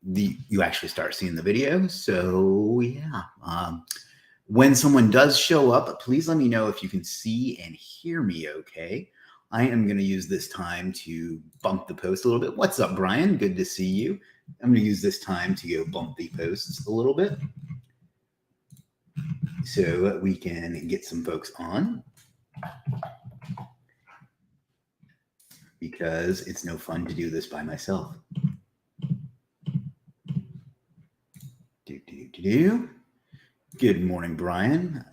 you actually start seeing the video. So yeah, when someone does show up, please let me know if you can see and hear me okay. I am going to use this time to bump the post a little bit. What's up, Brian? Good to see you. I'm going to use this time to go bump the posts a little bit so we can get some folks on, because it's no fun to do this by myself. Good morning, Brian.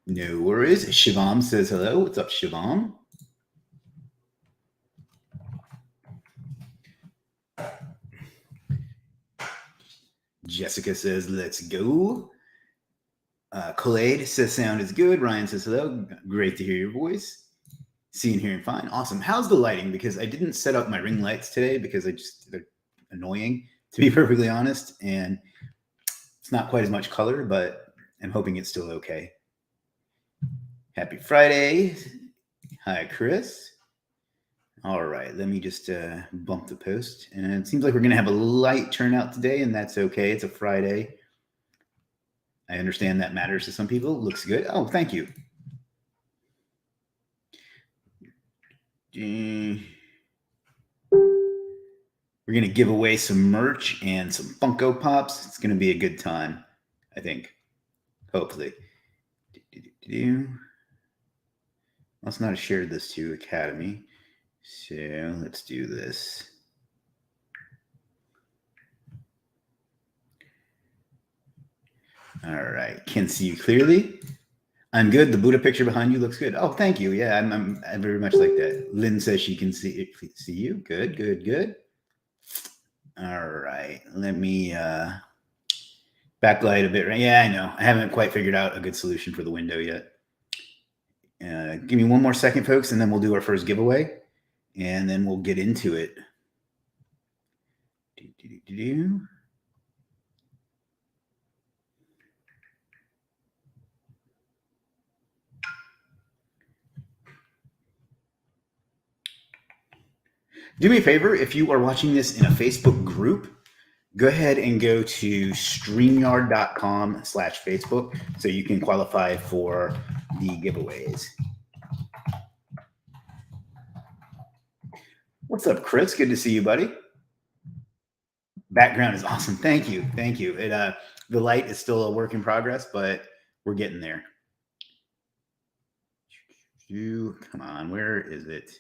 No worries. Shivam says hello. What's up, Shivam? Jessica says, let's go. Khaled says, sound is good. Ryan says, hello. Great to hear your voice. Seeing, hearing fine. Awesome. How's the lighting? Because I didn't set up my ring lights today because they're annoying, to be perfectly honest. And it's not quite as much color, but I'm hoping it's still okay. Happy Friday. Hi, Chris. All right, let me just bump the post. And it seems like we're going to have a light turnout today, and that's okay. It's a Friday. I understand that matters to some people. Looks good. Oh, thank you. We're going to give away some merch and some Funko Pops. It's going to be a good time, I think. Hopefully. Must not have shared this to Academy. So let's do this. All right. Can see you clearly. I'm good. The Buddha picture behind you looks good. Oh, thank you. Yeah, I'm very much like that. Lynn says she can see you. Good, good, good. All right. Let me backlight a bit. Yeah, I know. I haven't quite figured out a good solution for the window yet. Give me one more second, folks, and then we'll do our first giveaway. And then we'll get into it. Do me a favor, if you are watching this in a Facebook group, go ahead and go to StreamYard.com/Facebook so you can qualify for the giveaways. What's up, Chris? Good to see you, buddy. Background is awesome. Thank you. Thank you. The light is still a work in progress, but we're getting there. Come on, where is it?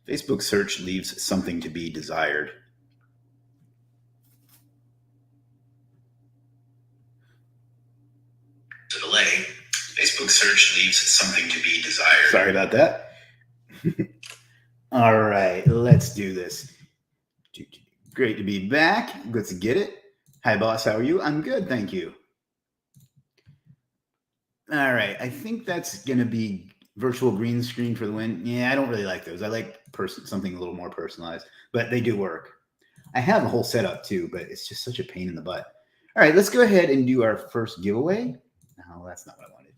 Facebook search leaves something to be desired. Delay. Facebook search leaves something to be desired. Sorry about that. All right, let's do this. Great to be back. Let's get it. Hi, boss. How are you? I'm good, thank you. All right, I think that's going to be virtual green screen for the win. Yeah, I don't really like those. I like something a little more personalized, but they do work. I have a whole setup too, but it's just such a pain in the butt. All right, let's go ahead and do our first giveaway. No, that's not what I wanted.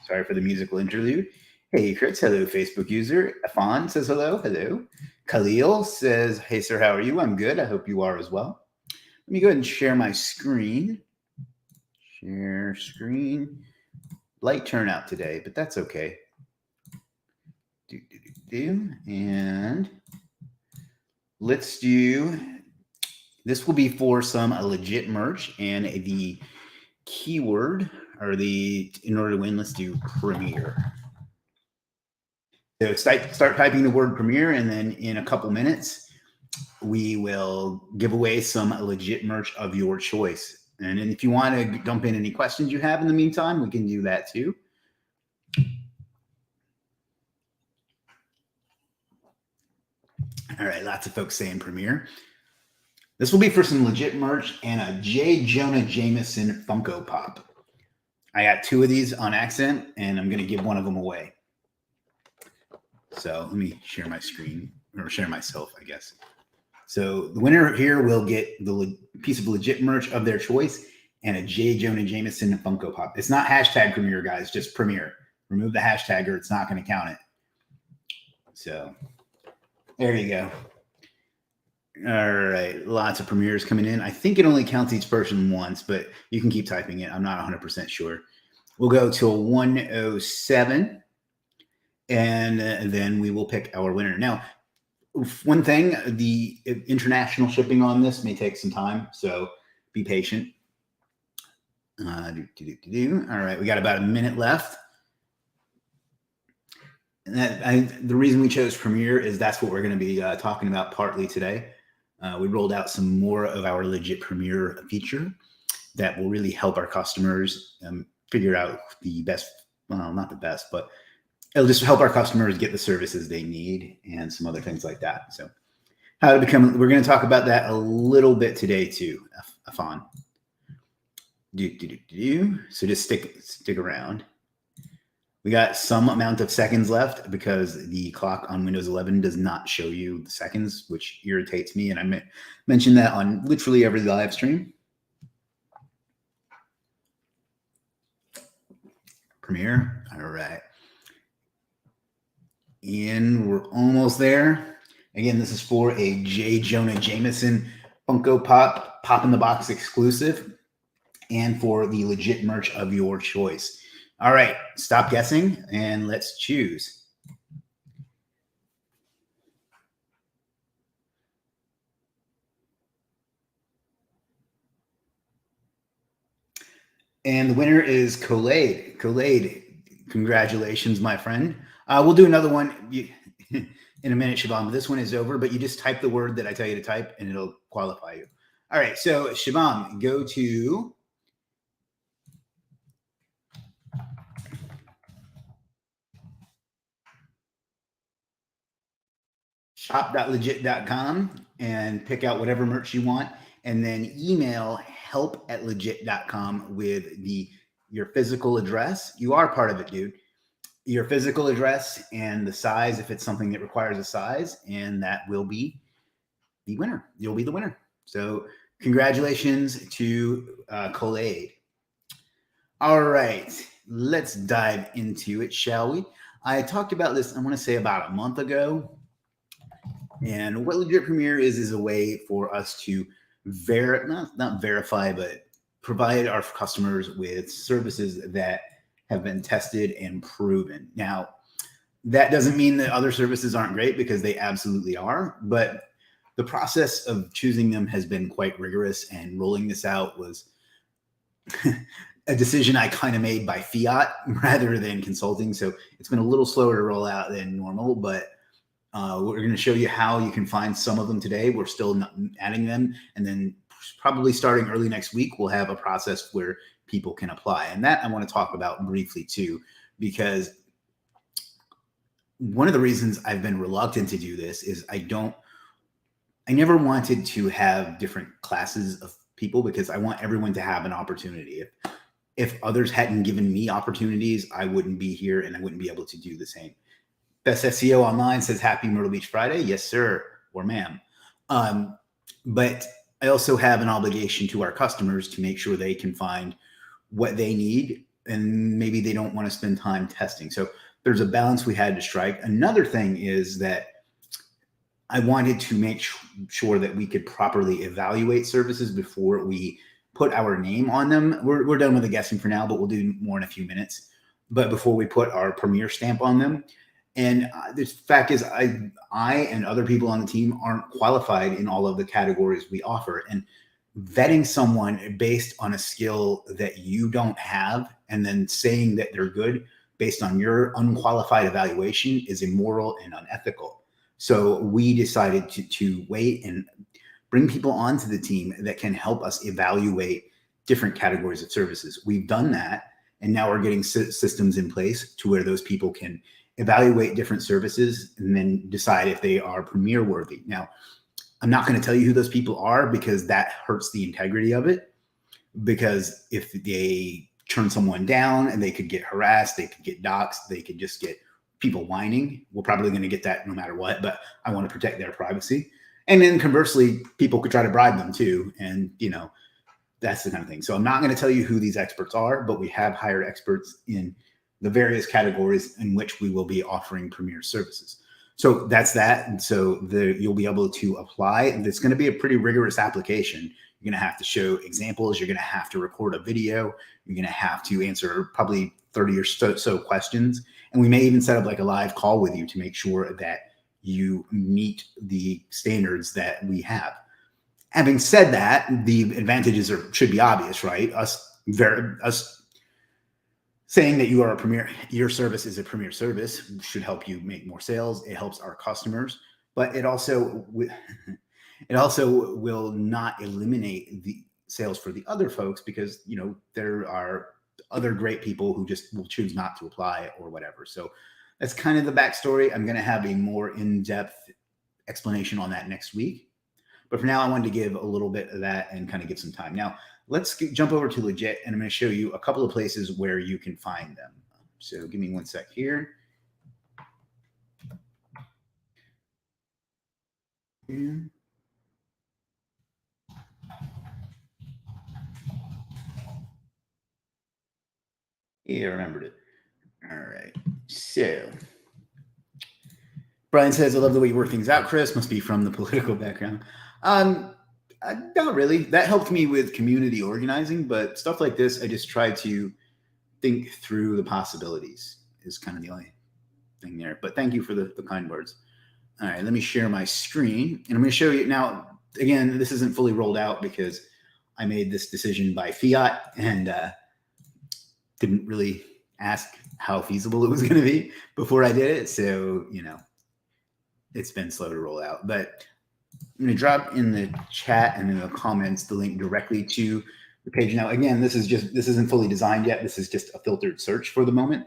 Sorry for the musical interlude. Hey, Chris. Hello, Facebook user. Afan says hello. Hello. Khalil says, hey, sir, how are you? I'm good. I hope you are as well. Let me go ahead and share my screen. Share screen. Light turnout today, but that's okay. And let's do, this will be for some Legiit merch, and the keyword or in order to win, let's do Premiere. So start typing the word Premiere, and then in a couple minutes, we will give away some Legiit merch of your choice. And if you want to dump in any questions you have in the meantime, we can do that too. All right, lots of folks saying Premiere. This will be for some Legiit merch and a J. Jonah Jameson Funko Pop. I got 2 of these on accident, and I'm going to give one of them away. So let me share my screen, or share myself, I guess. So the winner here will get the piece of legit merch of their choice and a J. Jonah Jameson Funko Pop. It's not hashtag Premiere, guys, just Premiere. Remove the hashtag or it's not going to count it. So there you go. All right, lots of premieres coming in. I think it only counts each person once, but you can keep typing it. I'm not 100% sure. We'll go to a 107, and then we will pick our winner. Now, one thing, the international shipping on this may take some time, so be patient. All right, we got about a minute left. And the reason we chose Premiere is that's what we're going to be talking about partly today. We rolled out some more of our Legiit Premiere feature that will really help our customers figure out the best, well, not the best, but it'll just help our customers get the services they need and some other things like that. So how to become, we're going to talk about that a little bit today too, Afan. So just stick around. We got some amount of seconds left because the clock on Windows 11 does not show you the seconds, which irritates me. And I mentioned that on literally every live stream. Premiere. All right. And we're almost there. Again, this is for a J. Jonah Jameson Funko Pop in the Box exclusive and for the legit merch of your choice. All right, stop guessing and let's choose. And the winner is Khaled. Khaled, congratulations, my friend. We'll do another one in a minute, Shabam. This one is over, but you just type the word that I tell you to type and it'll qualify you. All right, so Shabam, go to shop.legiit.com and pick out whatever merch you want, and then email help@legiit.com with your physical address. You are part of it, dude. Your physical address and the size, if it's something that requires a size, and that will be the winner. You'll be the winner. So congratulations to Khaled. All right, let's dive into it, shall we? I talked about this, I want to say about a month ago. And what Legiit Premiere is a way for us to not verify, but provide our customers with services that have been tested and proven. Now, that doesn't mean that other services aren't great, because they absolutely are, but the process of choosing them has been quite rigorous, and rolling this out was a decision I kind of made by fiat rather than consulting. So it's been a little slower to roll out than normal, but we're going to show you how you can find some of them today. We're still adding them. And then probably starting early next week, we'll have a process where people can apply. And that I want to talk about briefly too, because one of the reasons I've been reluctant to do this is I never wanted to have different classes of people, because I want everyone to have an opportunity. If others hadn't given me opportunities, I wouldn't be here and I wouldn't be able to do the same. Best SEO Online says happy Myrtle Beach Friday. Yes, sir, or ma'am. But I also have an obligation to our customers to make sure they can find what they need, and maybe they don't want to spend time testing. So there's a balance we had to strike. Another thing is that I wanted to make sure that we could properly evaluate services before we put our name on them. We're done with the guessing for now, but we'll do more in a few minutes. But before we put our Premiere stamp on them. And the fact is, I and other people on the team aren't qualified in all of the categories we offer. And vetting someone based on a skill that you don't have, and then saying that they're good based on your unqualified evaluation, is immoral and unethical. So we decided to wait and bring people onto the team that can help us evaluate different categories of services. We've done that, and now we're getting systems in place to where those people can evaluate different services and then decide if they are Premiere worthy. Now, I'm not going to tell you who those people are, because that hurts the integrity of it. Because if they turn someone down, and they could get harassed, they could get doxxed, they could just get people whining. We're probably going to get that no matter what, but I want to protect their privacy. And then conversely, people could try to bribe them too. And, that's the kind of thing. So I'm not going to tell you who these experts are, but we have hired experts in the various categories in which we will be offering Premier services. So that's that. And so you'll be able to apply. And it's going to be a pretty rigorous application. You're going to have to show examples. You're going to have to record a video. You're going to have to answer probably 30 or so questions. And we may even set up like a live call with you to make sure that you meet the standards that we have. Having said that, the advantages should be obvious, right? Us saying that you are a premier, your service is a premier service should help you make more sales. It helps our customers, but it also will not eliminate the sales for the other folks because, there are other great people who just will choose not to apply or whatever. So that's kind of the backstory. I'm going to have a more in-depth explanation on that next week. But for now, I wanted to give a little bit of that and kind of give some time. Now, let's jump over to Legiit, and I'm going to show you a couple of places where you can find them. So give me one sec here. Yeah, I remembered it. All right. So Brian says, I love the way you work things out, Chris. Must be from the political background. Not really. That helped me with community organizing, but stuff like this, I just try to think through the possibilities is kind of the only thing there. But thank you for the kind words. All right, let me share my screen. And I'm going to show you now, again, this isn't fully rolled out because I made this decision by fiat and didn't really ask how feasible it was going to be before I did it. So, it's been slow to roll out. But I'm going to drop in the chat and in the comments the link directly to the page. Now, again, this isn't fully designed yet. This is just a filtered search for the moment.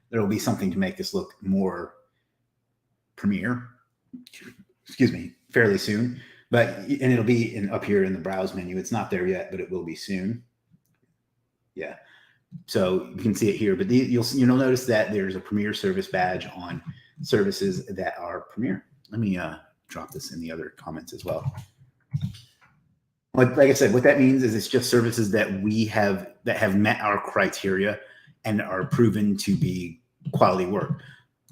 There will be something to make this look more premier, fairly soon. And it'll be up here in the browse menu. It's not there yet, but it will be soon. Yeah. So you can see it here, but you'll notice that there's a Premier service badge on services that are Premier. Let me drop this in the other comments as well. Like I said, what that means is it's just services that have met our criteria and are proven to be quality work.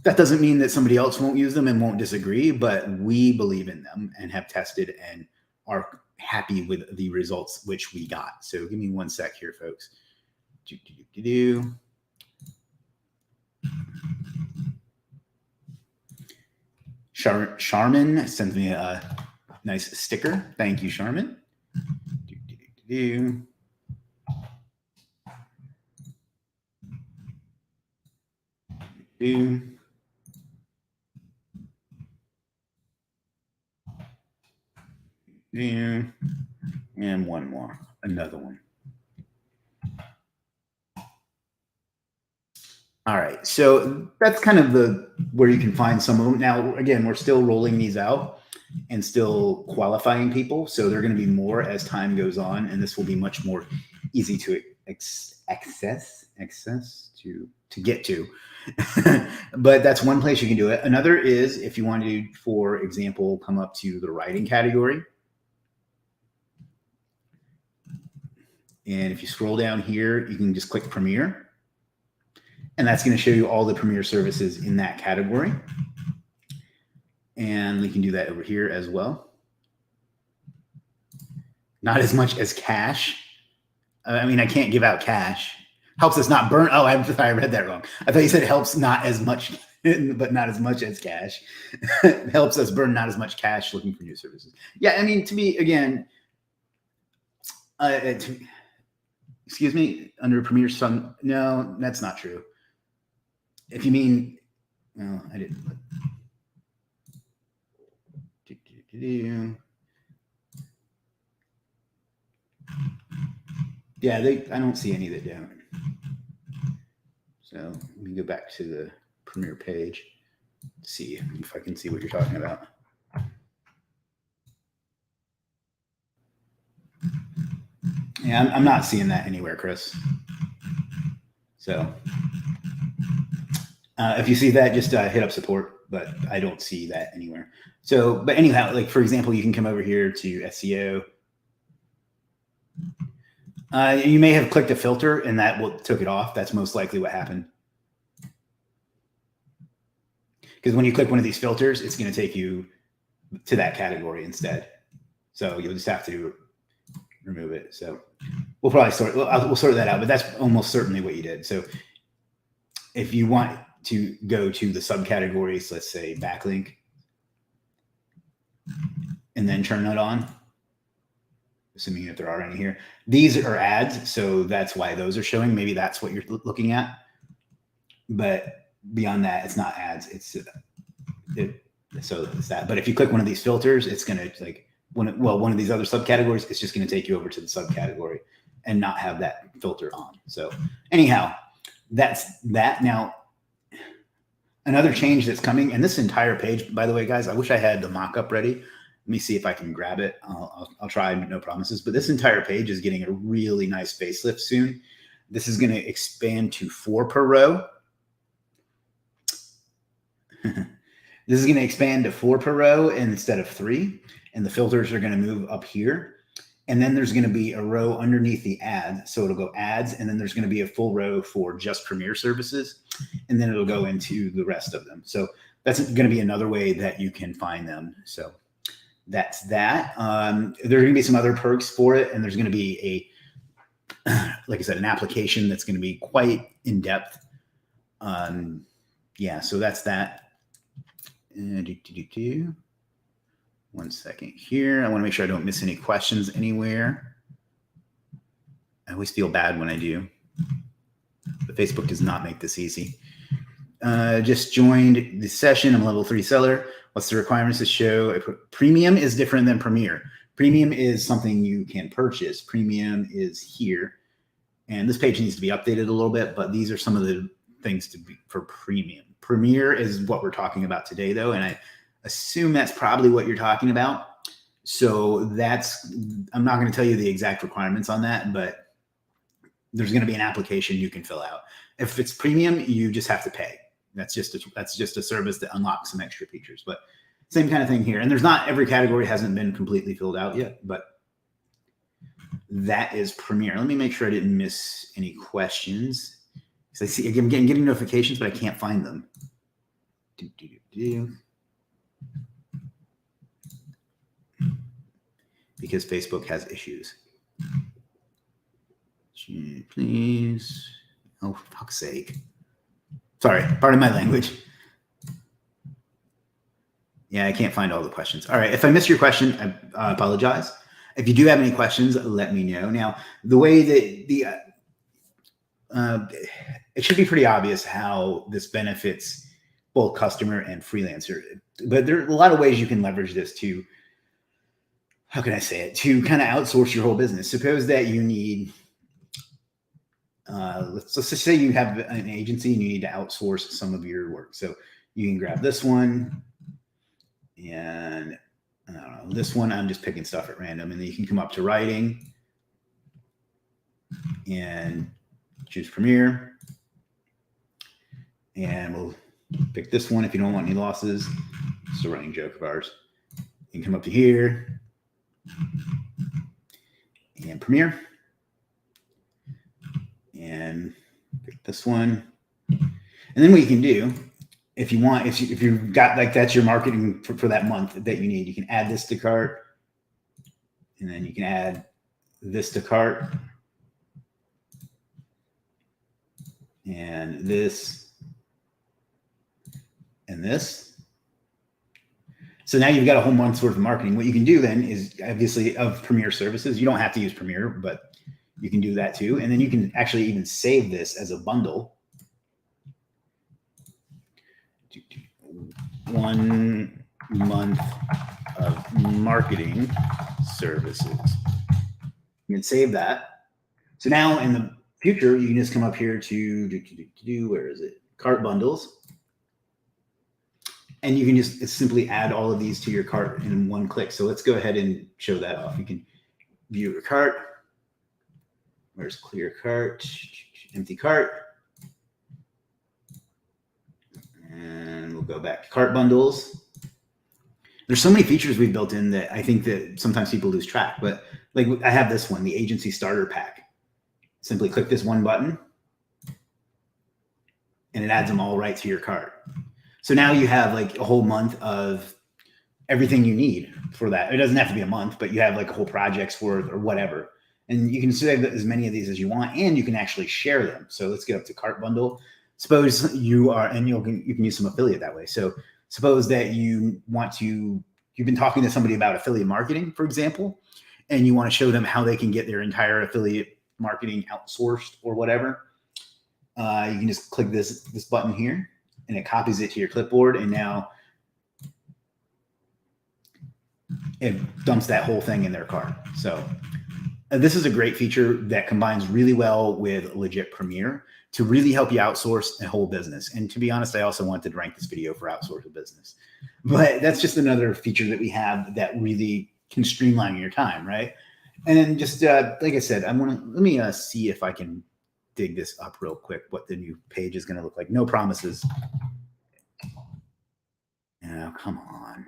That doesn't mean that somebody else won't use them and won't disagree, but we believe in them and have tested and are happy with the results which we got. So give me one sec here, folks. Charmin sends me a nice sticker. Thank you, Charmin. And one more, another one. All right, so that's kind of where you can find some of them. Now, again, we're still rolling these out and still qualifying people, so they're going to be more as time goes on, and this will be much more easy to access to get to. But that's one place you can do it. Another is if you want to, for example, come up to the writing category. And if you scroll down here, you can just click Premier. And that's going to show you all the Premier services in that category. And we can do that over here as well. Not as much as cash. I mean, I can't give out cash. Helps us not burn. Oh, I read that wrong. I thought you said helps not as much, but not as much as cash. Helps us burn not as much cash looking for new services. Yeah, I mean, to me, again, excuse me, under Premier Sun. No, that's not true. If you mean, no, I didn't. Yeah, I don't see any that don't. So let me go back to the Premier page, see if I can see what you're talking about. Yeah, I'm not seeing that anywhere, Chris. So if you see that, just hit up support, but I don't see that anywhere. So, but anyhow, like for example, you can come over here to SEO. You may have clicked a filter and that took it off. That's most likely what happened. Because when you click one of these filters, it's going to take you to that category instead. So you'll just have to remove it. So we'll probably we'll sort that out, but that's almost certainly what you did. So if you want to go to the subcategories, let's say backlink, and then turn that on, assuming that there are any here. These are ads, so that's why those are showing. Maybe that's what you're looking at. But beyond that, it's not ads. So it's that. But if you click one of these filters, it's going to like one of these other subcategories. It's just going to take you over to the subcategory and not have that filter on. So anyhow, that's that. Now, another change that's coming, and this entire page, by the way, guys, I wish I had the mock-up ready. Let me see if I can grab it. I'll try, no promises. But this entire page is getting a really nice facelift soon. This is going to expand to 4 per row. This is going to expand to 4 per row instead of 3. And the filters are going to move up here. And then there's going to be a row underneath the ads. So it'll go ads, and then there's going to be a full row for just Premier services. And then it'll go into the rest of them. So that's going to be another way that you can find them. So that's that. There's going to be some other perks for it. And there's going to be like I said, an application that's going to be quite in depth. Yeah, so that's that. 1 second here. I want to make sure I don't miss any questions anywhere. I always feel bad when I do. But Facebook does not make this easy. Just joined the session. I'm a level 3 seller. What's the requirements to show? Premium is different than Premier. Premium is something you can purchase. Premium is here. And this page needs to be updated a little bit, but these are some of the things to be for Premium. Premier is what we're talking about today, though, and I assume that's probably what you're talking about. So I'm not going to tell you the exact requirements on that, but there's going to be an application you can fill out. If it's Premium, you just have to pay. That's just a service that unlocks some extra features, but same kind of thing here. And there's not every category hasn't been completely filled out yet, but that is Premier. Let me make sure I didn't miss any questions. So I see again, getting notifications, but I can't find them. Because Facebook has issues. Please. Oh, for fuck's sake. Sorry, pardon my language. Yeah, I can't find all the questions. All right, if I missed your question, I apologize. If you do have any questions, let me know. Now, the way that it should be pretty obvious how this benefits both customer and freelancer. But there are a lot of ways you can leverage this to, how can I say it, to kind of outsource your whole business. Suppose that you need, let's just say you have an agency and you need to outsource some of your work. So you can grab this one and I don't know, this one, I'm just picking stuff at random, and then you can come up to writing and choose Premier. And we'll pick this one if you don't want any losses. It's a running joke of ours. You can come up to here and Premier and pick this one. And then what you can do, if you want, if you've got like that's your marketing for that month that you need, you can add this to cart, and then you can add this to cart, and this, and this. So now you've got a whole month's worth of marketing. What you can do then is obviously of Premier services. You don't have to use Premier, but you can do that too. And then you can actually even save this as a bundle. 1 month of marketing services. You can save that. So now in the future, you can just come up here to where is it? Cart bundles. And you can just simply add all of these to your cart in one click. So let's go ahead and show that off. You can view your cart. Where's clear cart? Empty cart. And we'll go back to cart bundles. There's so many features we've built in that I think that sometimes people lose track. But like I have this one, the agency starter pack. Simply click this one button and it adds them all right to your cart. So now you have like a whole month of everything you need for that. It doesn't have to be a month, but you have like a whole project's worth or whatever. And you can save as many of these as you want, and you can actually share them. So let's get up to cart bundle. Suppose you are, and you can use some affiliate that way. So suppose that you've been talking to somebody about affiliate marketing, for example, and you want to show them how they can get their entire affiliate marketing outsourced or whatever. You can just click this button here and it copies it to your clipboard. And now it dumps that whole thing in their cart. So this is a great feature that combines really well with Legiit Premier to really help you outsource a whole business. And to be honest, I also wanted to rank this video for outsource a business, but that's just another feature that we have that really can streamline your time, right? And then just like I said, let me see if I can dig this up real quick, what the new page is going to look like. No promises. Oh, come on.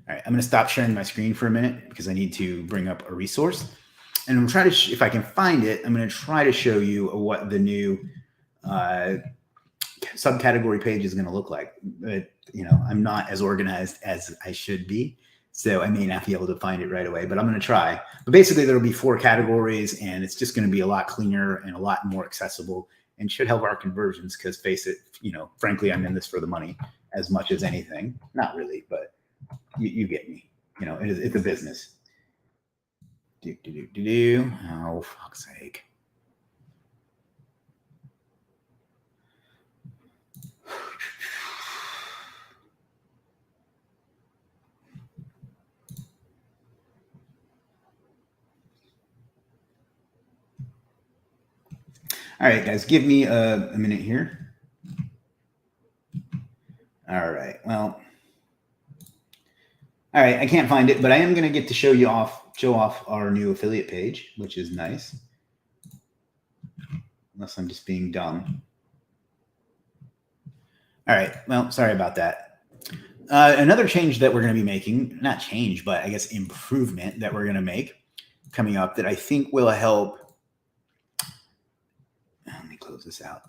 All right, I'm going to stop sharing my screen for a minute because I need to bring up a resource. And I'm trying to, if I can find it, I'm going to try to show you what the new subcategory page is going to look like. But, I'm not as organized as I should be, so I may not be able to find it right away, but I'm going to try. But basically, there will be 4 categories, and it's just going to be a lot cleaner and a lot more accessible and should help our conversions because, face it, frankly, I'm in this for the money as much as anything. Not really, but you get me. It's a business. Oh, fuck's sake. All right, guys, give me a minute here. All right, well, all right, I can't find it, but I am going to get to show off our new affiliate page, which is nice. Unless I'm just being dumb. All right, well, sorry about that. Another change that we're going to be making, not change, but I guess improvement that we're going to make coming up that I think will help. Let me close this out.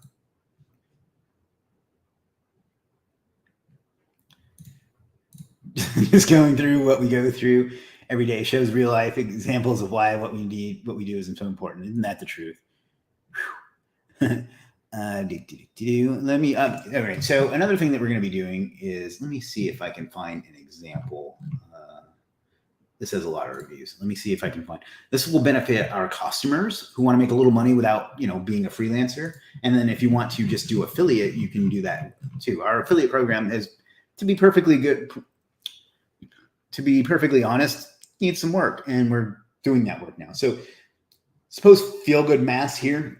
Just going through what we go through every day shows real life examples of why what we do is so important. Isn't that the truth? Let me all right. So another thing that we're going to be doing is, let me see if I can find an example. This has a lot of reviews. Let me see if I can find. This will benefit our customers who want to make a little money without, being a freelancer. And then if you want to just do affiliate, you can do that too. Our affiliate program is, to be perfectly honest, needs some work, and we're doing that work now. So suppose Feel Good Mass here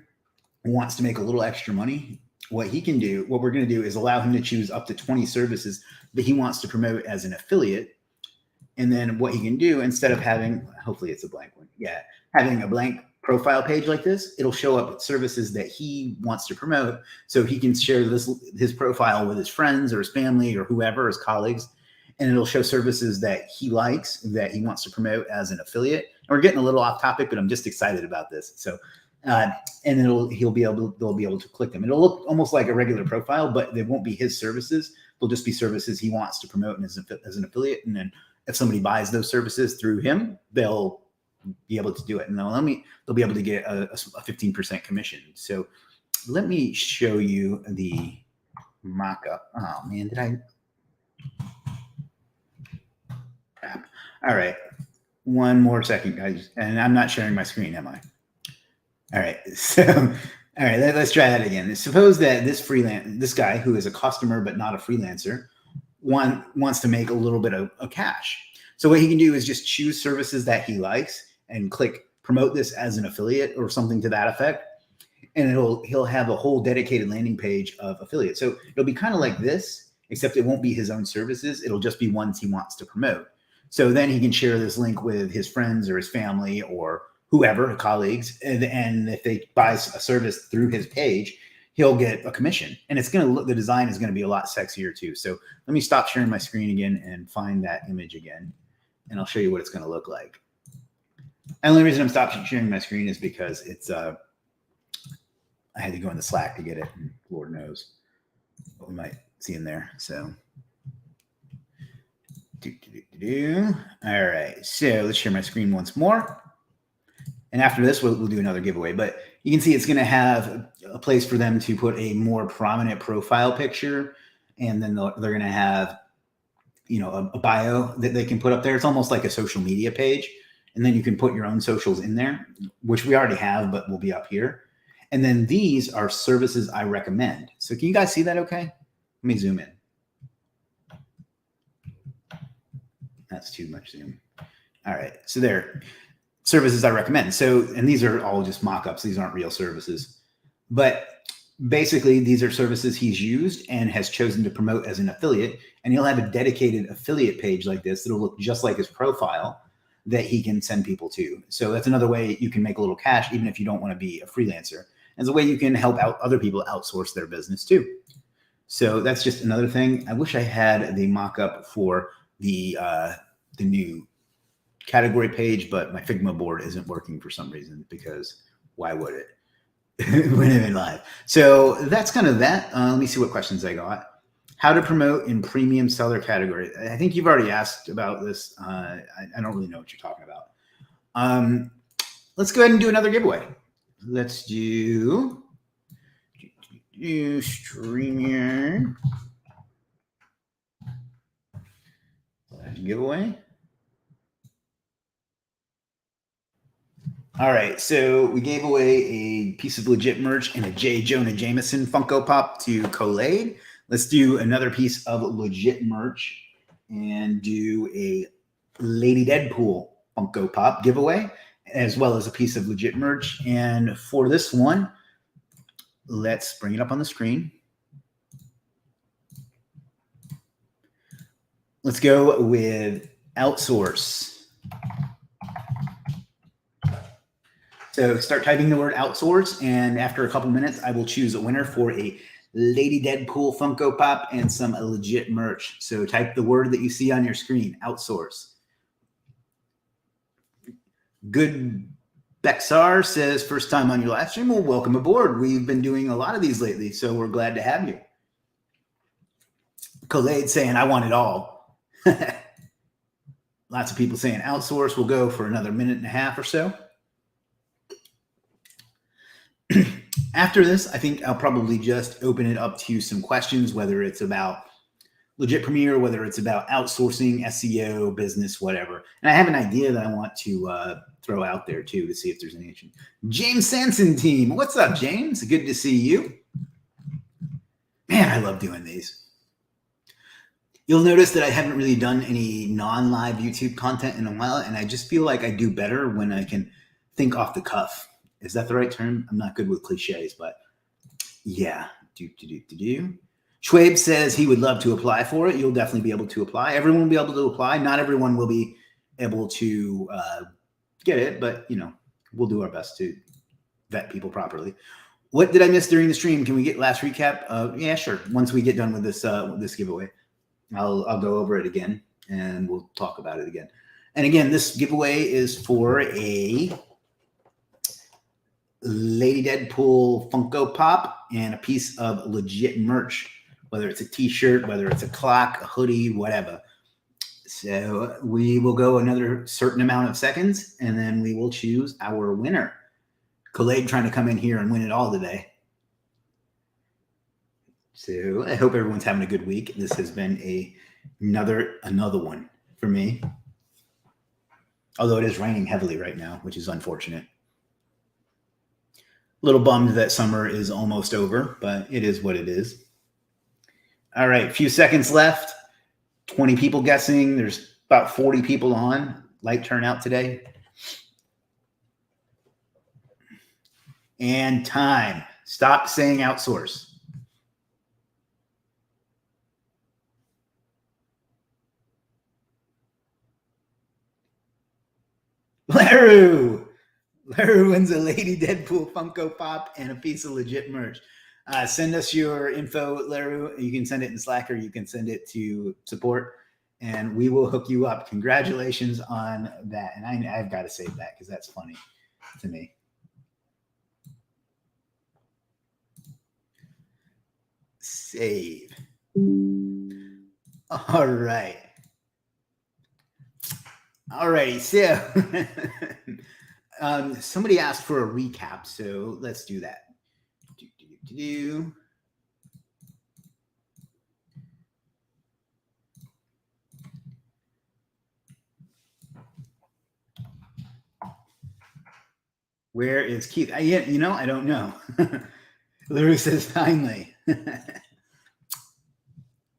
wants to make a little extra money. What we're going to do is allow him to choose up to 20 services that he wants to promote as an affiliate. And then what he can do, instead of having, hopefully it's a blank one. Yeah. Having a blank profile page like this, it'll show up services that he wants to promote. So he can share his profile with his friends or his family or whoever, his colleagues. And it'll show services that he likes, that he wants to promote as an affiliate. And we're getting a little off topic, but I'm just excited about this. So, and they'll be able to click them. It'll look almost like a regular profile, but they won't be his services. They'll just be services he wants to promote as an affiliate. And then if somebody buys those services through him, they'll be able to do it. And they'll be able to get a 15% commission. So let me show you the mock-up. Oh man, did I? Crap. All right. One more second, guys. And I'm not sharing my screen, am I? All right. So, all right, let's try that again. Suppose that this guy who is a customer but not a freelancer wants to make a little bit of cash. So what he can do is just choose services that he likes and click promote this as an affiliate or something to that effect. And he'll have a whole dedicated landing page of affiliate. So it'll be kind of like this, except it won't be his own services. It'll just be ones he wants to promote. So then he can share this link with his friends or his family or whoever, colleagues. And if they buy a service through his page, he'll get a commission, and it's going to look, the design is going to be a lot sexier too. So let me stop sharing my screen again and find that image again, and I'll show you what it's going to look like. And the only reason I'm stopping sharing my screen is because it's, I had to go into Slack to get it, and Lord knows what we might see in there. So, all right. So let's share my screen once more. And after this, we'll do another giveaway. But you can see it's going to have a place for them to put a more prominent profile picture. And then they're going to have, you know, a bio that they can put up there. It's almost like a social media page. And then you can put your own socials in there, which we already have, but will be up here. And then these are services I recommend. So can you guys see that okay? Let me zoom in. That's too much zoom. All right. So there, services I recommend. So, and these are all just mock-ups. These aren't real services. But basically, these are services he's used and has chosen to promote as an affiliate. And he'll have a dedicated affiliate page like this that'll look just like his profile that he can send people to. So that's another way you can make a little cash, even if you don't want to be a freelancer. As a way you can help out other people outsource their business too. So that's just another thing. I wish I had the mock-up for the new category page, but my Figma board isn't working for some reason, because why would it? When I'm in live. So that's kind of that. Let me see what questions I got. How to promote in premium seller category. I think you've already asked about this. I don't really know what you're talking about. Let's go ahead and do another giveaway. Let's do StreamYard giveaway. All right, so we gave away a piece of Legiit merch and a J. Jonah Jameson Funko Pop to Collade. Let's do another piece of Legiit merch and do a Lady Deadpool Funko Pop giveaway, as well as a piece of Legiit merch. And for this one, let's bring it up on the screen. Let's go with Outsource. So start typing the word outsource, and after a couple minutes, I will choose a winner for a Lady Deadpool Funko Pop and some Legiit merch. So type the word that you see on your screen, outsource. Good Bexar says, first time on your live stream. Well, welcome aboard. We've been doing a lot of these lately, so we're glad to have you. Collade saying, I want it all. Lots of people saying outsource. We'll go for another minute and a half or so. After this, I think I'll probably just open it up to some questions, whether it's about Legiit Premier, whether it's about outsourcing, SEO, business, whatever. And I have an idea that I want to throw out there too to see if there's any action. James Sanson team. What's up, James? Good to see you. Man, I love doing these. You'll notice that I haven't really done any non-live YouTube content in a while, and I just feel like I do better when I can think off the cuff. Is that the right term? I'm not good with cliches, but yeah. Schwabe says he would love to apply for it. You'll definitely be able to apply. Everyone will be able to apply. Not everyone will be able to get it, but you know, we'll do our best to vet people properly. What did I miss during the stream? Can we get last recap? Yeah, sure. Once we get done with this giveaway, I'll go over it again and we'll talk about it again. And again, this giveaway is for a Lady Deadpool Funko Pop and a piece of Legiit merch, whether it's a t-shirt, whether it's a clock, a hoodie, whatever. So we will go another certain amount of seconds and then we will choose our winner. Collade trying to come in here and win it all today. So I hope everyone's having a good week. This has been another one for me. Although it is raining heavily right now, which is unfortunate. A little bummed that summer is almost over, but it is what it is. All right, a few seconds left. 20 people guessing. There's about 40 people on. Light turnout today. And time. Stop saying outsource. Laru wins a Lady Deadpool Funko Pop and a piece of Legiit merch. Send us your info, Laru. You can send it in Slack or you can send it to support, and we will hook you up. Congratulations on that. And I've got to save that because that's funny to me. Save. All right. Alrighty, so somebody asked for a recap, so let's do that. Where is Keith? I don't know. Larry says finally. All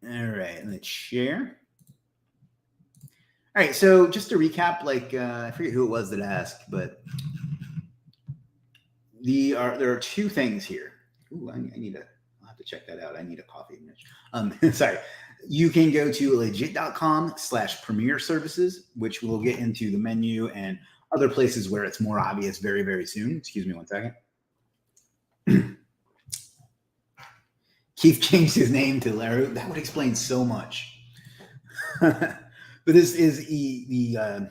right, let's share. All right, so just to recap, I forget who it was that asked, but there are two things here. Ooh, I'll have to check that out. I need a coffee. Sorry. You can go to legiit.com/premier services, which we'll get into the menu and other places where it's more obvious very, very soon. Excuse me one second. Keith changed his name to Larry. That would explain so much. But this is the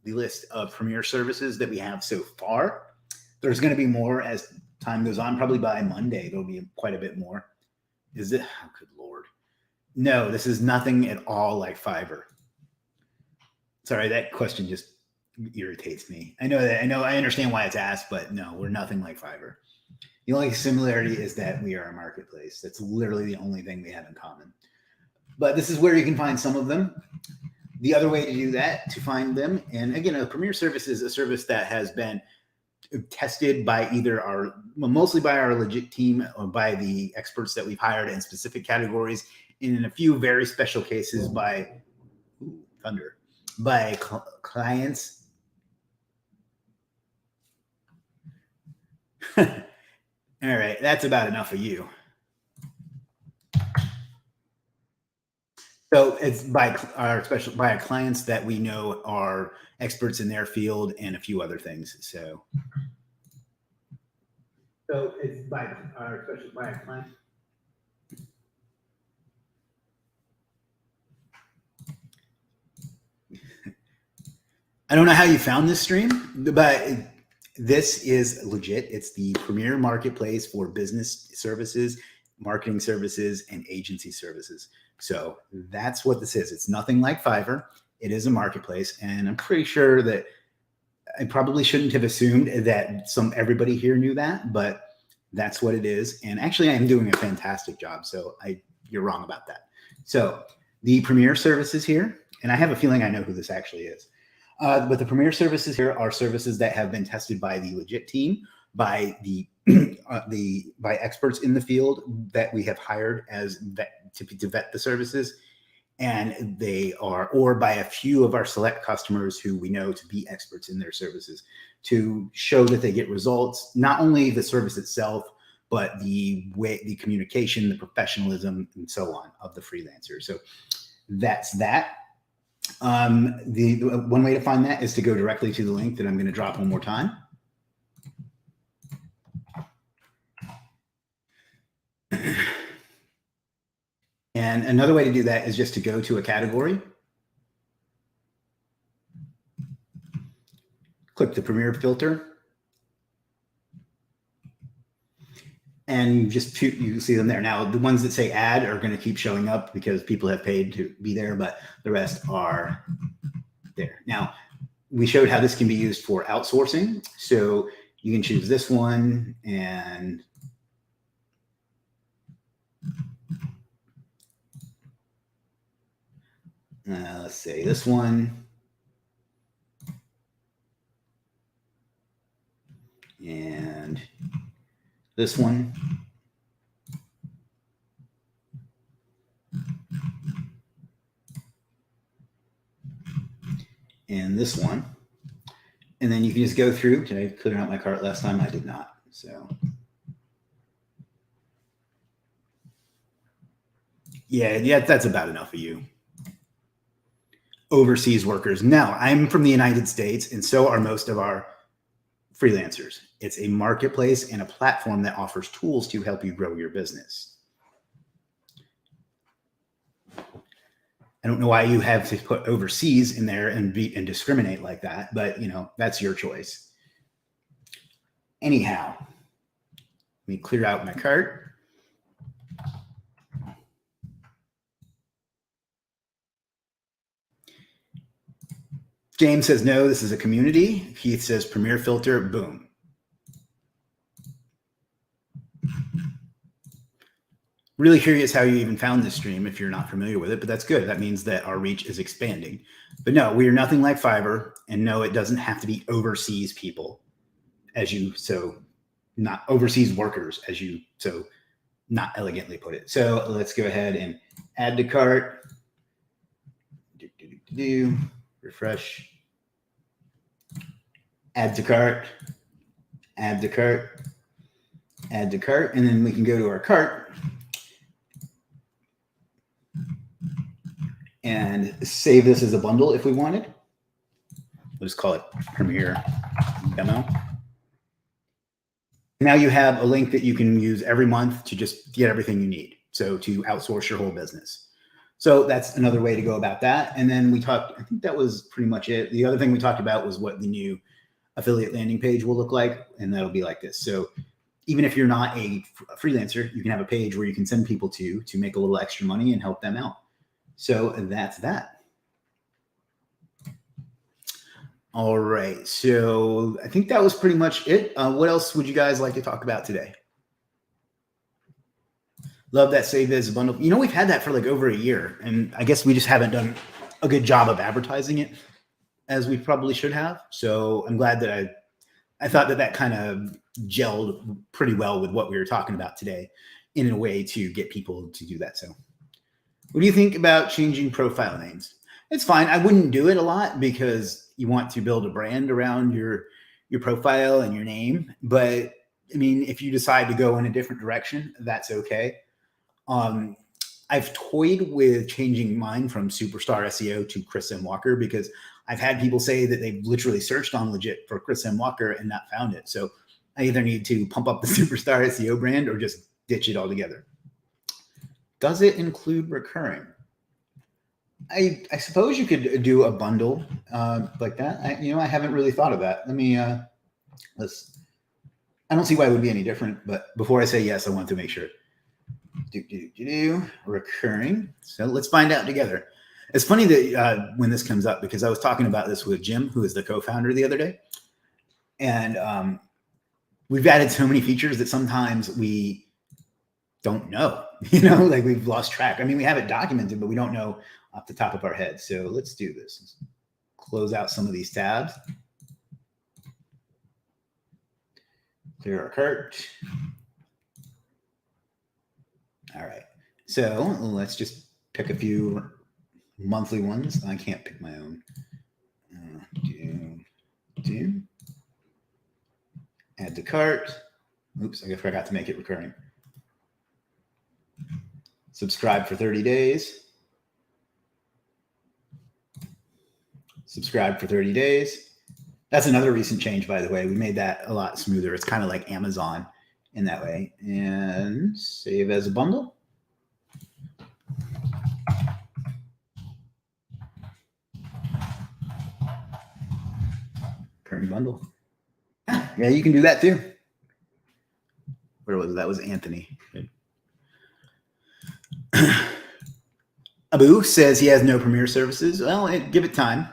list of premier services that we have so far. There's going to be more as time goes on. Probably by Monday, there'll be quite a bit more. Is it? Oh, good Lord. No, this is nothing at all like Fiverr. Sorry, that question just irritates me. I understand why it's asked, but no, we're nothing like Fiverr. The only similarity is that we are a marketplace. That's literally the only thing we have in common. But this is where you can find some of them. The other way to do that, to find them, and again, a premier service is a service that has been tested by mostly by our Legiit team or by the experts that we've hired in specific categories, and in a few very special cases by clients. All right, that's about enough of you. So it's by our clients that we know are experts in their field and a few other things. So it's by our clients. I don't know how you found this stream, but this is Legiit. It's the premier marketplace for business services, marketing services, and agency services. So that's what this is. It's nothing like Fiverr. It is a marketplace, and I'm pretty sure that I probably shouldn't have assumed that everybody here knew that, but that's what it is. And actually, I am doing a fantastic job, so you're wrong about that. So the premier services here, and I have a feeling I know who this actually is. But the premier services here are services that have been tested by the Legiit team, by by experts in the field that we have hired to vet the services, and or by a few of our select customers who we know to be experts in their services, to show that they get results, not only the service itself, but the communication, the professionalism, and so on of the freelancer. So that's that. The one way to find that is to go directly to the link that I'm going to drop one more time. And another way to do that is just to go to a category, click the Premier filter, and you see them there. Now, the ones that say add are going to keep showing up because people have paid to be there, but the rest are there. Now, we showed how this can be used for outsourcing. So you can choose this one and let's say this one. And this one. And this one. And then you can just go through. Did I clear out my cart last time? I did not. So yeah, that's about enough of you. Overseas workers. Now, I'm from the United States, and so are most of our Freelancers. It's a marketplace and a platform that offers tools to help you grow your business. I don't know why you have to put overseas in there and discriminate like that, but that's your choice. Anyhow, let me clear out my cart. James says, no, this is a community. Keith says, Premier filter, boom. Really curious how you even found this stream if you're not familiar with it, but that's good. That means that our reach is expanding. But no, we are nothing like Fiverr. And no, it doesn't have to be overseas people not overseas workers, not elegantly put it. So let's go ahead and add to cart. Refresh. Add to cart. Add to cart. Add to cart. And then we can go to our cart and save this as a bundle if we wanted. We'll just call it Premier Demo. Now you have a link that you can use every month to just get everything you need. So to outsource your whole business. So that's another way to go about that. And then I think that was pretty much it. The other thing we talked about was what the new affiliate landing page will look like. And that'll be like this. So even if you're not a freelancer, you can have a page where you can send people to make a little extra money and help them out. So that's that. All right. So I think that was pretty much it. What else would you guys like to talk about today? Love that save as a bundle. We've had that for like over a year, and I guess we just haven't done a good job of advertising it as we probably should have. So I'm glad that I thought that kind of gelled pretty well with what we were talking about today in a way to get people to do that. So what do you think about changing profile names? It's fine. I wouldn't do it a lot because you want to build a brand around your profile and your name. But I mean, if you decide to go in a different direction, that's okay. I've toyed with changing mine from Superstar SEO to Chris M. Walker because I've had people say that they've literally searched on Legiit for Chris M. Walker and not found it. So I either need to pump up the Superstar SEO brand or just ditch it altogether. Does it include recurring? I suppose you could do a bundle like that. I haven't really thought of that. Let me I don't see why it would be any different, but before I say yes, I want to make sure. Recurring. So let's find out together. It's funny that when this comes up, because I was talking about this with Jim, who is the co-founder, the other day. And we've added so many features that sometimes we don't know, like we've lost track. I mean, we have it documented, but we don't know off the top of our head. So let's do this. Let's close out some of these tabs. Clear our cart. All right. So let's just pick a few monthly ones. I can't pick my own. Add to cart. Oops, I forgot to make it recurring. Subscribe for 30 days. Subscribe for 30 days. That's another recent change, by the way. We made that a lot smoother. It's kind of like Amazon in that way. And save as a bundle. Current bundle. Yeah, you can do that too. Where was it? That was Anthony. Abu says he has no Premier services. Well, give it time.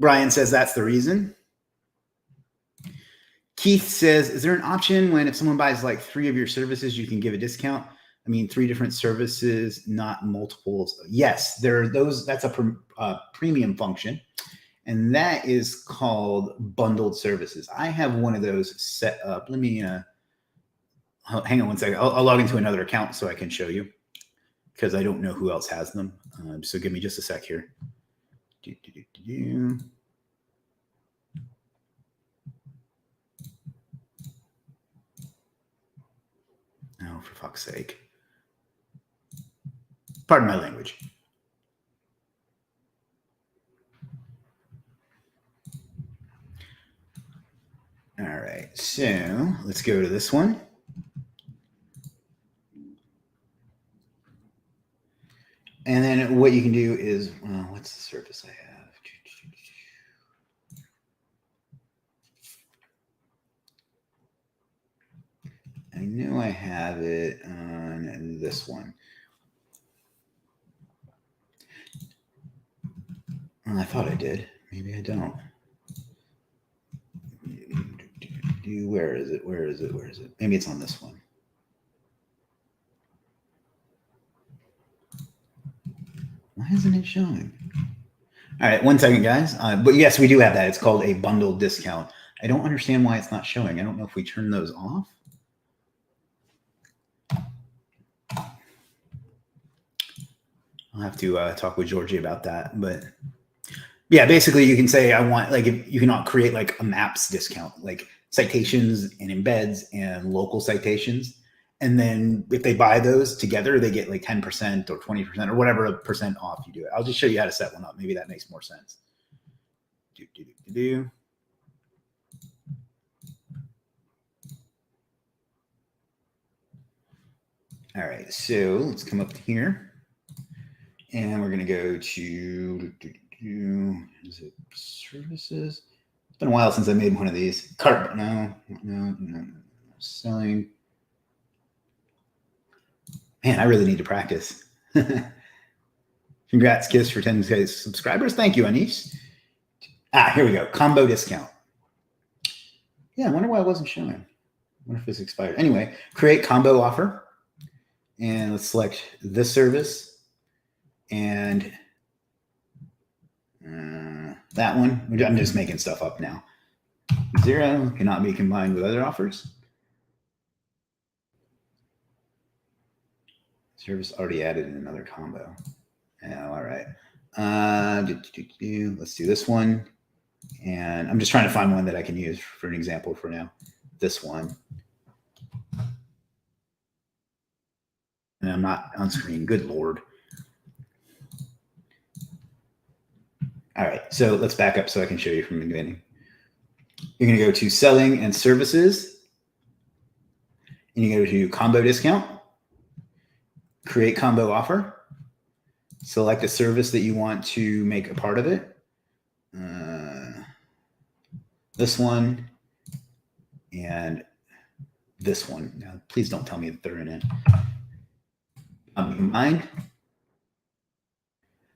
Brian says that's the reason. Keith says, is there an option when if someone buys like 3 of your services, you can give a discount? I mean, 3 different services, not multiples. Yes, there are those. That's a premium function. And that is called bundled services. I have one of those set up. Let me hang on one second. I'll log into another account so I can show you because I don't know who else has them. So give me just a sec here. Oh, for fuck's sake. Pardon my language. right, so let's go to this one. And then what you can do is, well, what's the service I have? I know I have it on this one. Well, I thought I did. Maybe I don't. Where is it? Where is it? Where is it? Maybe it's on this one. Why isn't it showing? All right, 1 second, guys. But yes, we do have that. It's called a bundle discount. I don't understand why it's not showing. I don't know if we turn those off. I'll have to talk with Georgie about that. But yeah, basically you can say I want, like, if you can create like a maps discount, like citations and embeds and local citations. And then if they buy those together, they get like 10% or 20% or whatever percent off you do it. I'll just show you how to set one up. Maybe that makes more sense. All right, so let's come up here and we're going to go to, is it services? It's been a while since I made one of these. Cart, no. Selling. Man, I really need to practice. Congrats, Kiss, for 10K subscribers. Thank you, Anish. Here we go. Combo discount. Yeah, I wonder why it wasn't showing. I wonder if it's expired. Anyway, create combo offer. And let's select this service and that one. I'm just making stuff up now. 0 cannot be combined with other offers. Service already added in another combo. Oh, all right. Let's do this one. And I'm just trying to find one that I can use for an example for now. This one. And I'm not on screen. Good Lord. All right. So let's back up so I can show you from the beginning. You're going to go to selling and services. And you go to combo discount. Create combo offer. Select a service that you want to make a part of it. This one and this one. Now, please don't tell me that they're in it. Combined.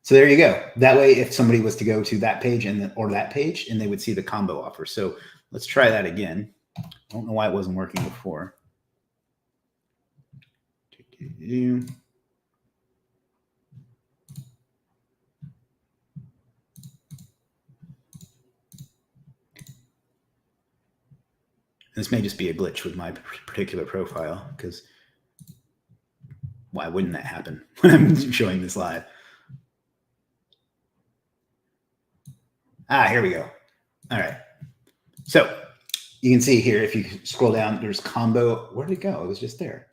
So there you go. That way, if somebody was to go to that page or that page, and they would see the combo offer. So let's try that again. I don't know why it wasn't working before. This may just be a glitch with my particular profile, because why wouldn't that happen when I'm showing this live? Here we go. All right. So you can see here, if you scroll down, there's combo. Where did it go? It was just there.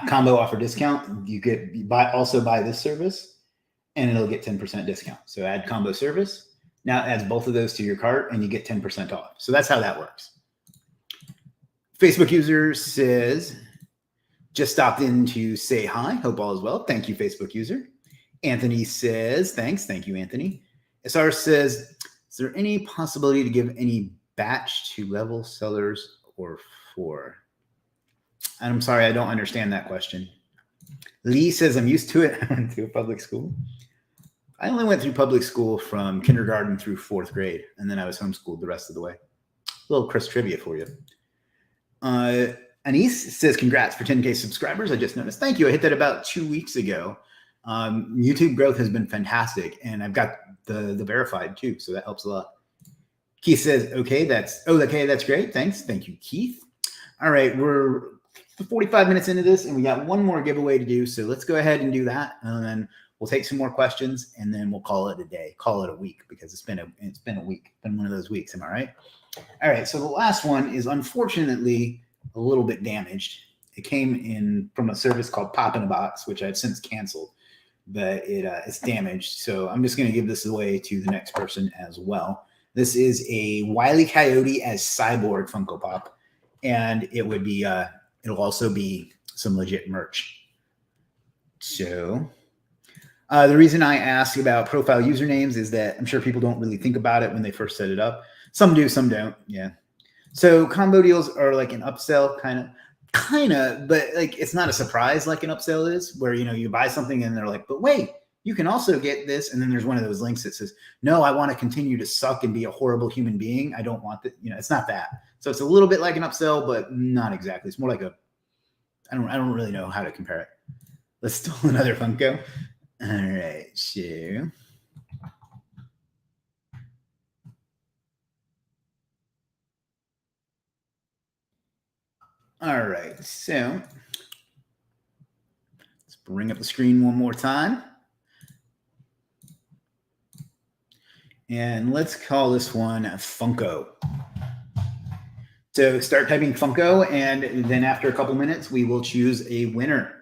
Combo offer discount. You could also buy this service and it'll get 10% discount. So add combo service. Now it adds both of those to your cart and you get 10% off. So that's how that works. Facebook user says, just stopped in to say hi. Hope all is well. Thank you, Facebook user. Anthony says, thanks. Thank you, Anthony. SR says, is there any possibility to give any batch to level sellers or for? I'm sorry, I don't understand that question. Lee says, I'm used to it. I went to a public school. I only went through public school from kindergarten through 4th grade, and then I was homeschooled the rest of the way. A little Chris trivia for you. Anise says, congrats for 10K subscribers. I just noticed. Thank you. I hit that about 2 weeks ago. YouTube growth has been fantastic, and I've got the verified too, so that helps a lot. Keith says, okay, that's great. Thanks. Thank you, Keith. All right, we're 45 minutes into this, and we got one more giveaway to do, so let's go ahead and do that, and then we'll take some more questions, and then we'll call it a day, call it a week, because it's been a week, been one of those weeks. Am I right? All right, so the last one is unfortunately a little bit damaged. It came in from a service called Pop in a Box, which I've since canceled, but it's damaged. So I'm just going to give this away to the next person as well. This is a Wile E. Coyote as Cyborg Funko Pop, and it would be it'll also be some legit merch. So the reason I ask about profile usernames is that I'm sure people don't really think about it when they first set it up. Some do, some don't. Yeah. So combo deals are like an upsell kind of, but like it's not a surprise like an upsell is, where you buy something and they're like, but wait, you can also get this, and then there's one of those links that says, no, I want to continue to suck and be a horrible human being. I don't want that. It's not that. So it's a little bit like an upsell, but not exactly. It's more like I don't really know how to compare it. Let's steal another Funko. All right, so all right, so let's bring up the screen one more time. And let's call this one Funko. So start typing Funko, and then after a couple minutes, we will choose a winner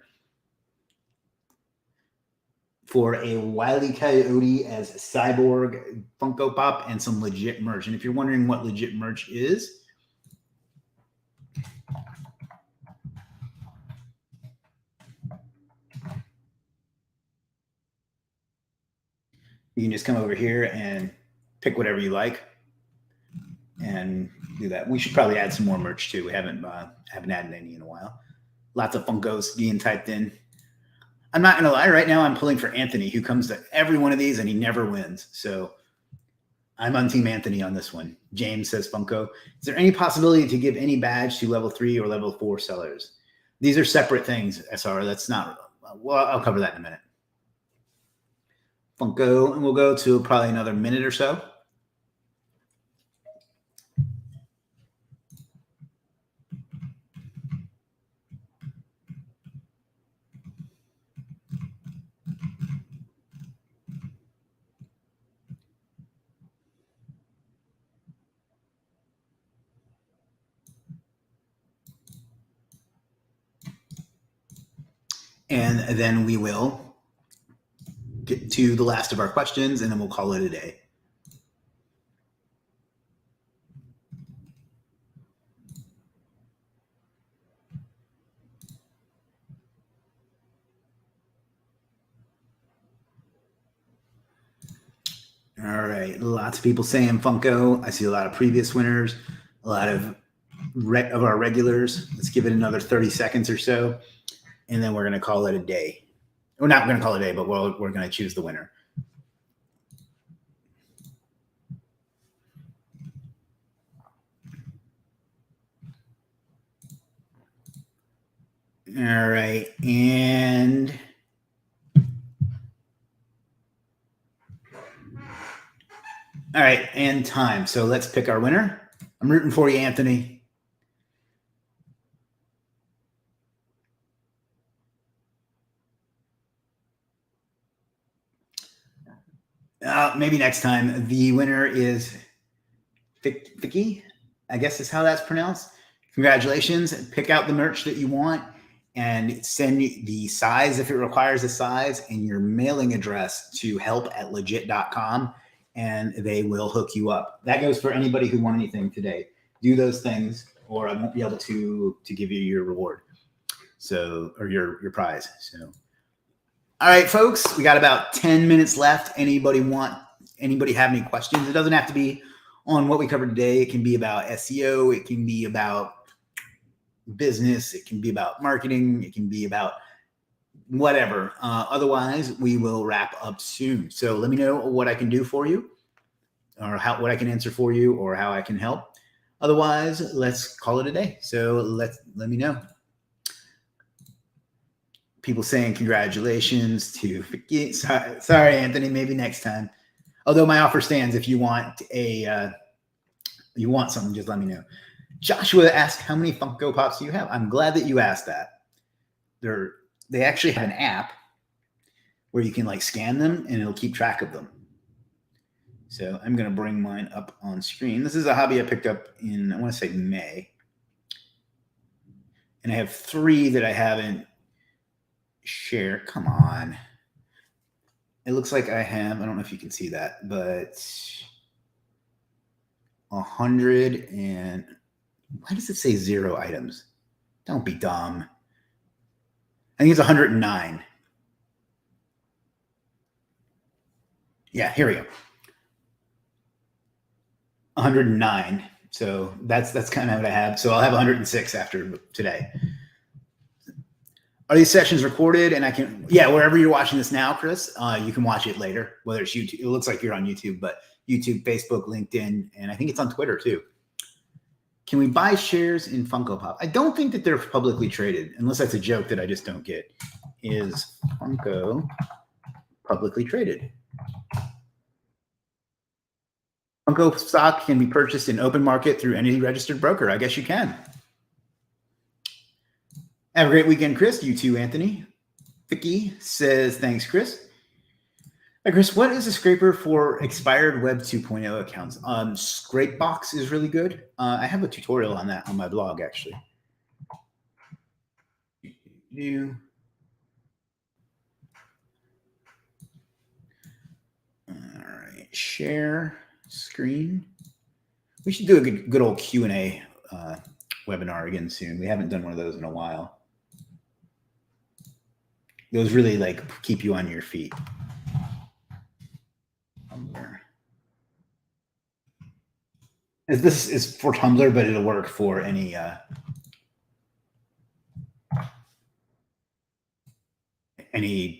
for a Wile E. Coyote as Cyborg Funko Pop and some legit merch. And if you're wondering what legit merch is, you can just come over here and pick whatever you like and do that. We should probably add some more merch too. We haven't added any in a while. Lots of Funkos being typed in. I'm not gonna lie, right now I'm pulling for Anthony, who comes to every one of these and he never wins. So I'm on Team Anthony on this one. James says Funko. Is there any possibility to give any badge to level 3 or level 4 sellers? These are separate things, SR. That's not, well, I'll cover that in a minute. Funko, and we'll go to probably another minute or so. And then we will get to the last of our questions, and then we'll call it a day. All right, lots of people saying Funko. I see a lot of previous winners, a lot of our regulars. Let's give it another 30 seconds or so, and then we're going to call it a day. We're not going to call it a day, but we're going to choose the winner. All right, and all right, and time. So let's pick our winner. I'm rooting for you, Anthony. Maybe next time. The winner is Vicky, I guess is how that's pronounced. Congratulations. Pick out the merch that you want and send the size if it requires a size and your mailing address to help@legit.com, and they will hook you up. That goes for anybody who won anything today. Do those things or I won't be able to give you your reward. So, or your prize. So, all right, folks, we got about 10 minutes left. Anybody have any questions? It doesn't have to be on what we covered today. It can be about SEO. It can be about business. It can be about marketing. It can be about whatever. Otherwise, we will wrap up soon. So let me know what I can do for you, or what I can answer for you, or how I can help. Otherwise, let's call it a day. So let me know. People saying congratulations to Vicky. Sorry, Anthony. Maybe next time. Although my offer stands, if you want something, just let me know. Joshua asked, how many Funko Pops do you have? I'm glad that you asked that. They actually have an app where you can like scan them and it'll keep track of them. So I'm going to bring mine up on screen. This is a hobby I picked up in, I want to say May. And I have 3 that I haven't shared. Come on. It looks like I don't know if you can see that, but 100 and why does it say 0 items? Don't be dumb. I think it's 109. Yeah, here we go. 109. So that's kind of what I have. So I'll have 106 after today. Are these sessions recorded? And I can, yeah, wherever you're watching this now, Chris, you can watch it later, whether it's YouTube. It looks like you're on YouTube, but YouTube, Facebook, LinkedIn, and I think it's on Twitter too. Can we buy shares in Funko Pop? I don't think that they're publicly traded, unless that's a joke that I just don't get. Is Funko publicly traded? Funko stock can be purchased in open market through any registered broker. I guess you can. Have a great weekend, Chris. You too, Anthony. Vicky says, thanks, Chris. Hi, Chris, what is a scraper for expired Web 2.0 accounts? Scrapebox is really good. I have a tutorial on that on my blog, actually. All right, share screen. We should do a good old Q&A webinar again soon. We haven't done one of those in a while. Those really like keep you on your feet. This is for Tumblr, but it'll work for any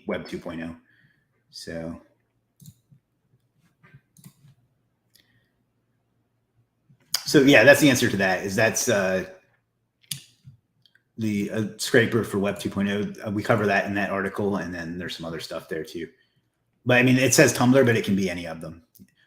Web 2.0. So yeah, that's the answer to that. Is that's the scraper for Web 2.0. We cover that in that article, and then there's some other stuff there too. But I mean, it says Tumblr, but it can be any of them.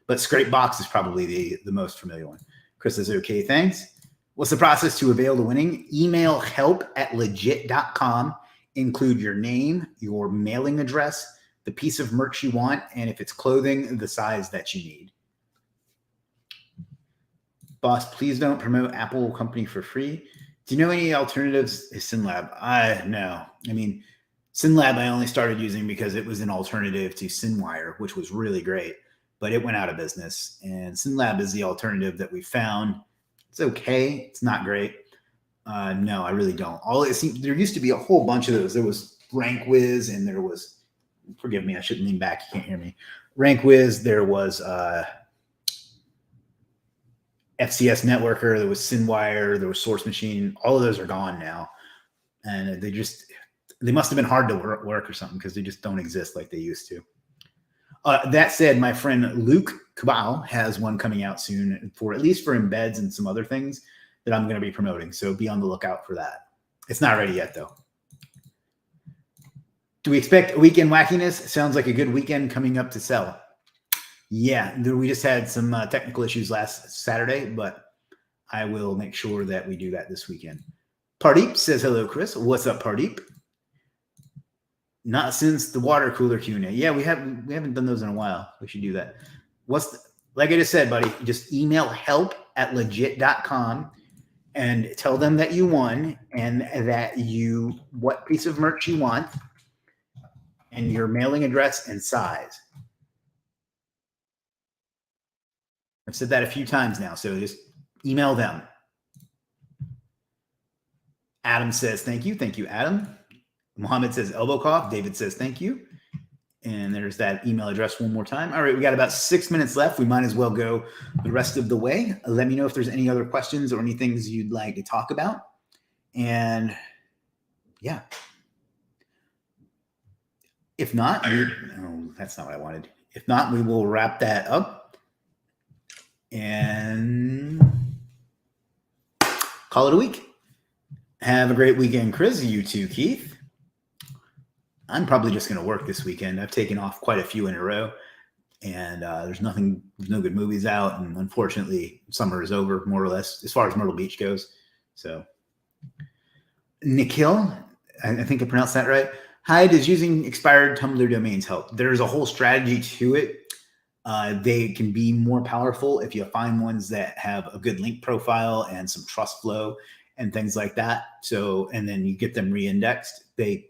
But Scrapebox is probably the most familiar one. Chris says, okay, thanks. What's the process to avail the winning? Email help@legiit.com. Include your name, your mailing address, the piece of merch you want, and if it's clothing, the size that you need. Boss, please don't promote Apple company for free. Do you know any alternatives to SynLab? No. I mean, SynLab I only started using because it was an alternative to SynWire, which was really great, but it went out of business. And SynLab is the alternative that we found. It's okay. It's not great. No, I really don't. There used to be a whole bunch of those. There was RankWiz, and there was, forgive me, I shouldn't lean back. You can't hear me. RankWiz, there was FCS Networker, there was SynWire, there was Source Machine. All of those are gone now. And they must have been hard to work or something, because they just don't exist like they used to. That said, my friend Luke Cabal has one coming out soon for at least for embeds and some other things that I'm going to be promoting. So be on the lookout for that. It's not ready yet, though. Do we expect a weekend wackiness? Sounds like a good weekend coming up to sell. Yeah, we just had some technical issues last Saturday, but I will make sure that we do that this weekend. Pardeep says, hello, Chris. What's up, Pardeep? Not since the water cooler Q&A. Yeah, we haven't done those in a while. We should do that. Like I just said, buddy, just email help@legiit.com and tell them that you won and that what piece of merch you want and your mailing address and size. I've said that a few times now, so just email them. Adam says, thank you. Thank you, Adam. Mohammed says, elbow cough. David says, thank you. And there's that email address one more time. All right, we got about 6 minutes left. We might as well go the rest of the way. Let me know if there's any other questions or any things you'd like to talk about. And yeah. If not, that's not what I wanted. If not, we will wrap that up and call it a week. Have a great weekend, Chris. You too, Keith. I'm probably just going to work this weekend. I've taken off quite a few in a row, and there's no good movies out. And unfortunately, summer is over, more or less, as far as Myrtle Beach goes. So, Nikhil, I think I pronounced that right. Hi, does using expired Tumblr domains help? There's a whole strategy to it. They can be more powerful if you find ones that have a good link profile and some trust flow and things like that. So, and then you get them re-indexed. They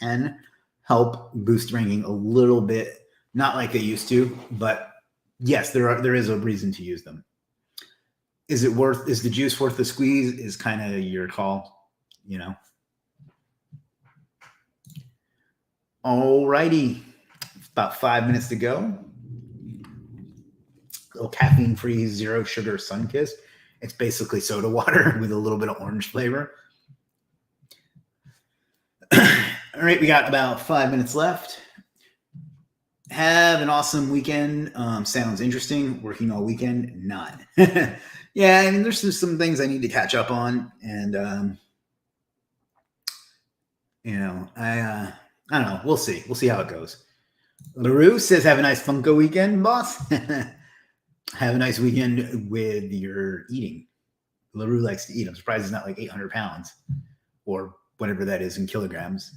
can help boost ranking a little bit, not like they used to, but yes, there is a reason to use them. is the juice worth the squeeze is kind of your call, you know. All righty. About 5 minutes to go. A little caffeine-free, zero sugar Sunkist. It's basically soda water with a little bit of orange flavor. All right, we got about 5 minutes left. Have an awesome weekend. Sounds interesting. Working all weekend, none. Yeah, I mean, there's just some things I need to catch up on, and you know, I don't know. We'll see. We'll see how it goes. LaRue says, "Have a nice Funko weekend, boss." Have a nice weekend with your eating. LaRue likes to eat. I'm surprised he's not like 800 pounds or whatever that is in kilograms.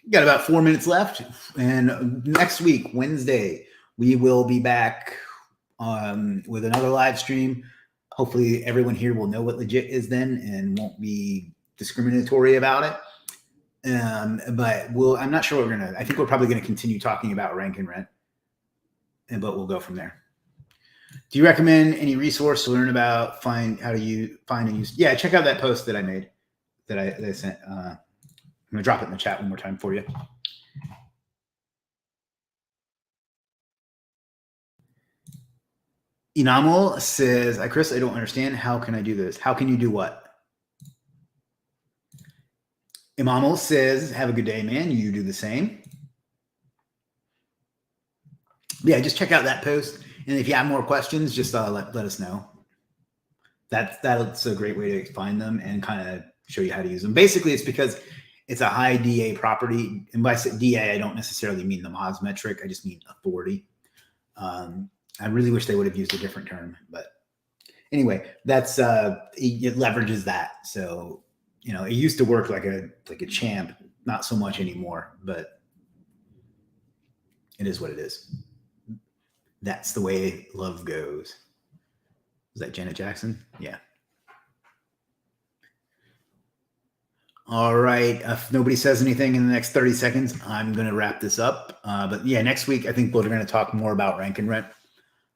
Got about 4 minutes left. And next week, Wednesday, we will be back with another live stream. Hopefully everyone here will know what Legiit is then and won't be discriminatory about it. But I'm not sure I think we're probably going to continue talking about rank and rent, but we'll go from there. Do you recommend any resource to learn about find and use? Yeah, check out that post that I made that I sent. I'm going to drop it in the chat one more time for you. Enamel says, "Hi, Chris, I don't understand. How can I do this? How can you do what?" Enamel says, "Have a good day, man. You do the same." Yeah, just check out that post. And if you have more questions, just let us know. That's a great way to find them and kind of show you how to use them. Basically, it's because it's a high DA property. And by DA, I don't necessarily mean the Moz metric. I just mean authority. I really wish they would have used a different term. But anyway, that's it leverages that. So, you know, it used to work like a champ. Not so much anymore, but it is what it is. That's the way love goes. Is that Janet Jackson? Yeah. All right. If nobody says anything in the next 30 seconds, I'm going to wrap this up. But yeah, next week, I think we're going to talk more about rank and rent.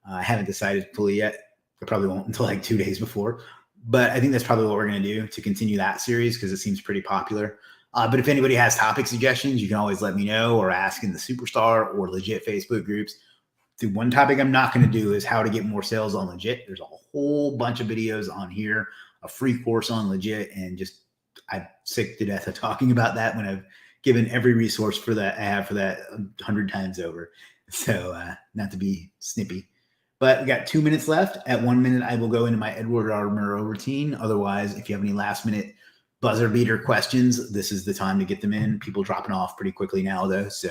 I haven't decided fully yet. I probably won't until like 2 days before. But I think that's probably what we're going to do to continue that series because it seems pretty popular. But if anybody has topic suggestions, you can always let me know or ask in the Superstar or Legiit Facebook groups. The one topic I'm not going to do is how to get more sales on Legiit. There's a whole bunch of videos on here, a free course on Legiit, and just I'm sick to death of talking about that when I've given every resource for that I have for that 100 times over. So not to be snippy, but we got 2 minutes left. At 1 minute, I will go into my Edward R. Murrow routine. Otherwise, if you have any last minute buzzer beater questions, this is the time to get them in. People dropping off pretty quickly now, though. So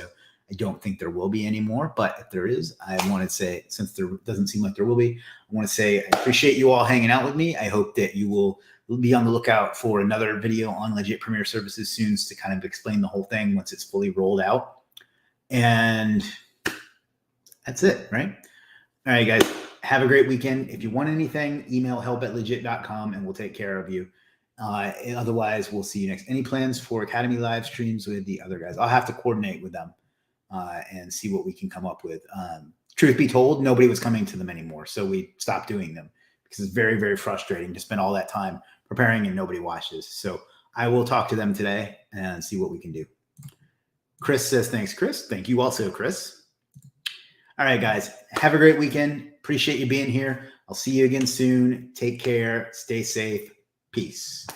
I don't think there will be any more, but if there is, I want to say, since there doesn't seem like there will be, I want to say I appreciate you all hanging out with me. I hope that you will be on the lookout for another video on Legiit Premier Services soon to kind of explain the whole thing once it's fully rolled out. And that's it, right? All right, guys, have a great weekend. If you want anything, email help@legiit.com and we'll take care of you. Otherwise, we'll see you next. Any plans for Academy live streams with the other guys? I'll have to coordinate with them. And see what we can come up with. Truth be told, nobody was coming to them anymore. So we stopped doing them because it's very, very frustrating to spend all that time preparing and nobody watches. So I will talk to them today and see what we can do. Chris says, thanks, Chris. Thank you also, Chris. All right, guys, have a great weekend. Appreciate you being here. I'll see you again soon. Take care. Stay safe. Peace.